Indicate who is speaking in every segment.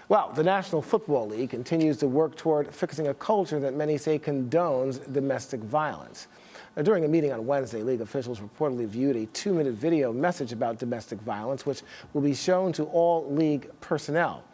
Speaker 1: Well, the National Football League continues to work toward fixing a culture that many say condones domestic violence. Now, during a meeting on Wednesday, league officials reportedly viewed a 2-minute video message about domestic violence, which will be shown to all league personnel.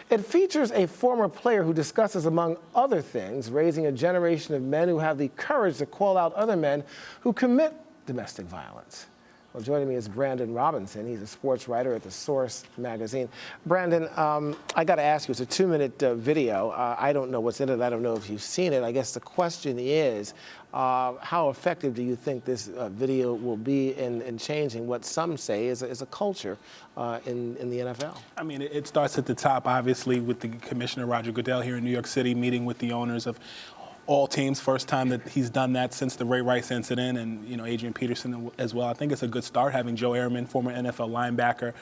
Speaker 1: It features a former player who discusses, among other things, raising a generation of men who have the courage to call out other men who commit domestic violence. Well, joining me is Brandon Robinson. He's a sports writer at The Source magazine. Brandon, I got to ask you, it's a 2-minute video. I don't know what's in it. I don't know if you've seen it. I guess the question is, how effective do you think this video will be in changing what some say is a culture in the NFL? I
Speaker 2: mean, it starts at the top, obviously, with the Commissioner Roger Goodell here in New York City meeting with the owners of all teams. First time that he's done that since the Ray Rice incident, and Adrian Peterson as well. I think it's a good start having Joe Ehrman, former NFL linebacker.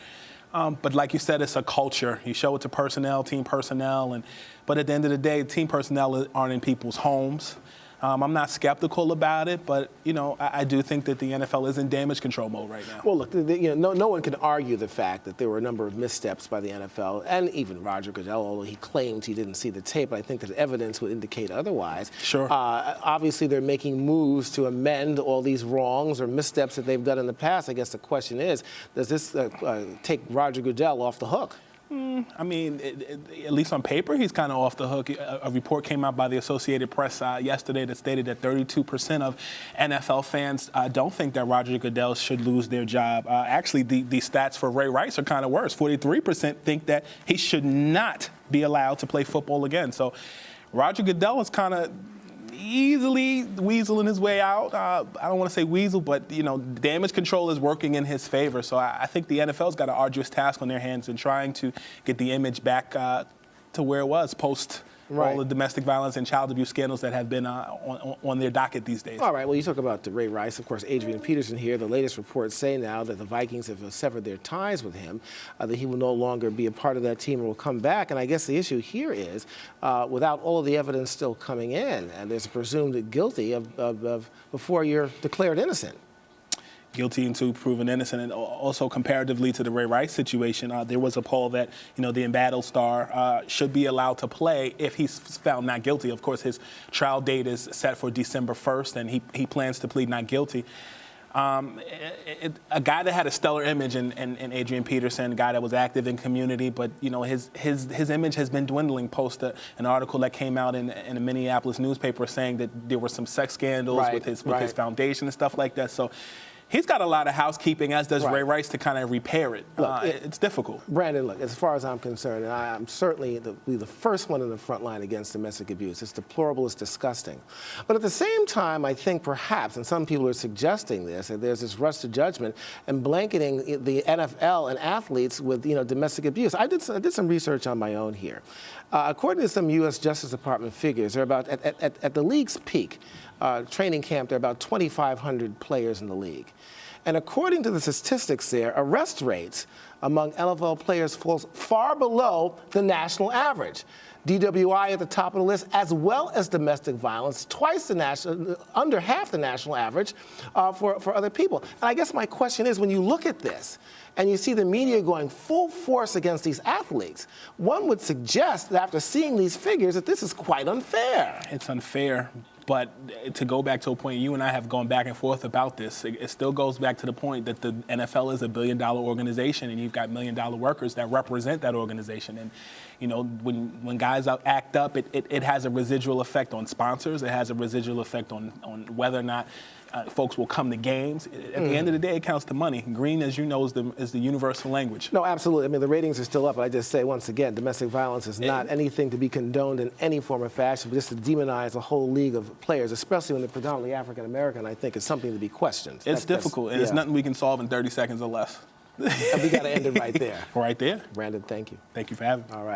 Speaker 2: But like you said, it's a culture. You show it to personnel, team personnel, but at the end of the day, team personnel aren't in people's homes. I'm not skeptical about it, but I do think that the NFL is in damage control mode right now.
Speaker 1: Well, look, no one can argue the fact that there were a number of missteps by the NFL, and even Roger Goodell, although he claims he didn't see the tape. I think that evidence would indicate otherwise.
Speaker 2: Sure.
Speaker 1: Obviously, they're making moves to amend all these wrongs or missteps that they've done in the past. I guess the question is, does this take Roger Goodell off the hook?
Speaker 2: I mean, at least on paper, he's kind of off the hook. A report came out by the Associated Press yesterday that stated that 32% of NFL fans don't think that Roger Goodell should lose their job. Actually, the stats for Ray Rice are kind of worse. 43% think that he should not be allowed to play football again. So Roger Goodell is kind of easily weaseling his way out. I don't want to say weasel, but damage control is working in his favor. So I think the NFL's got an arduous task on their hands in trying to get the image back to where it was post all the domestic violence and child abuse scandals that have been on their docket these days.
Speaker 1: All right, well, you talk about Ray Rice, of course, Adrian Peterson here. The latest reports say now that the Vikings have severed their ties with him, that he will no longer be a part of that team and will come back. And I guess the issue here is, without all of the evidence still coming in, and there's a presumed guilty before you're declared innocent.
Speaker 2: Guilty until proven innocent. And also comparatively to the Ray Rice situation, there was a poll that the embattled star should be allowed to play if he's found not guilty. Of course, his trial date is set for December 1st, and he plans to plead not guilty. A guy that had a stellar image in Adrian Peterson, a guy that was active in community, but his image has been dwindling post an article that came out in a Minneapolis newspaper saying that there were some sex scandals with his foundation and stuff like that. So he's got a lot of housekeeping, as does Ray Rice, to kind of repair it. Look, it's difficult.
Speaker 1: Brandon, look, as far as I'm concerned, and I'm certainly the first one in the front line against domestic abuse. It's deplorable, it's disgusting. But at the same time, I think perhaps, and some people are suggesting this, that there's this rush to judgment and blanketing the NFL and athletes with domestic abuse. I did some research on my own here. According to some U.S. Justice Department figures, they're about at the league's peak training camp, there are about 2,500 players in the league. And according to the statistics there, arrest rates among NFL players falls far below the national average. DWI at the top of the list, as well as domestic violence, under half the national average for other people. And I guess my question is, when you look at this and you see the media going full force against these athletes, one would suggest that after seeing these figures that this is quite unfair.
Speaker 2: It's unfair. But to go back to a point, you and I have gone back and forth about this. It still goes back to the point that the NFL is a billion-dollar organization, and you've got million-dollar workers that represent that organization. And when guys act up, it has a residual effect on sponsors. It has a residual effect on whether or not folks will come to games. At the end of the day, it counts to money. Green, as you know, is the universal language.
Speaker 1: No, absolutely. I mean, the ratings are still up. But I just say, once again, domestic violence is not anything to be condoned in any form or fashion, but just to demonize a whole league of players, especially when they're predominantly African-American, I think is something to be questioned.
Speaker 2: It's difficult, and it's nothing we can solve in 30 seconds or less.
Speaker 1: And we got to end it right there.
Speaker 2: Right there.
Speaker 1: Brandon, thank you.
Speaker 2: Thank you for having me.
Speaker 1: All right.